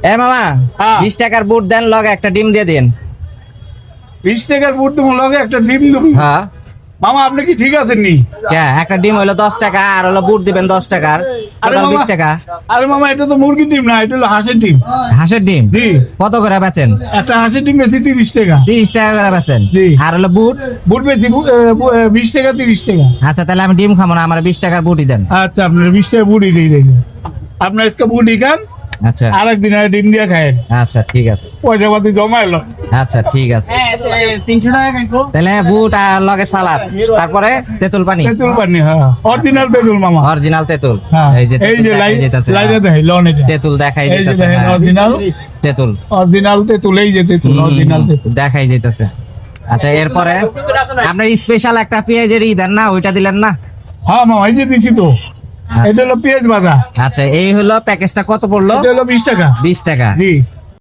এ মামা 20 টাকার বুট দেন, লগে একটা ডিম দিয়ে দিন। 20 টাকার বুট তুমি লগে একটা ডিম দেব? হ্যাঁ মামা আপনি কি ঠিক আছেন নি? একটা ডিম হলো 10 টাকা, আর হলো বুট দিবেন 10 টাকার, টোটাল 20 টাকা। আরে মামা এটা তো মুরগির ডিম না, এটা হলো হাঁসের ডিম। হাঁসের ডিম জি। কত করে বেচেন? একটা হাঁসের ডিম বেশি 30 টাকা। 30 টাকা করে বেচেন। জি। আর হলো বুট? বুট বেশি 20 টাকা 30 টাকা। আচ্ছা তাহলে আমি ডিম খাবো না, আমার 20 টাকার বুটই দেন। আচ্ছা আপনার 20 টাকা বুড়ি দিয়ে দেন। আপনার আজকে বুড়ি খান, আচ্ছা আরেকদিন আর ডিম দিয়ে খায়। আচ্ছা ঠিক আছে। পয়সা পাতি জমা এলো। আচ্ছা ঠিক আছে, 300 টাকা খাইতো। তাহলে বুট আর লগে সালাদ, তারপরে তেঁতুল পানি। তেঁতুল পানি, হ্যাঁ অরিজিনাল তেঁতুল মামা। অরিজিনাল তেঁতুল। হ্যাঁ এই যে এই তেঁতুল যে দেখাই যাইতাছে। লাইনে দেখাই লন এটা। তেঁতুল দেখাই এই যে যাইতাছে। দেখেন হ্যাঁ, অরিজিনাল তেঁতুল অরিজিনাল তেঁতুল, এই যে তেঁতুল অরিজিনাল তেঁতুল। দেখাই যাইতাছে। আচ্ছা এরপরে আপনার স্পেশাল একটা পেঁয়াজের দেন না, ওইটা দিলেন না? হ্যাঁ মামা এই যে দিছি তো, এটা হলো পেঁয়াজ বাটা। আচ্ছা এই হলো প্যাকেজটা কত পড়লো? এটা হলো 20 টাকা। 20 টাকা। জি।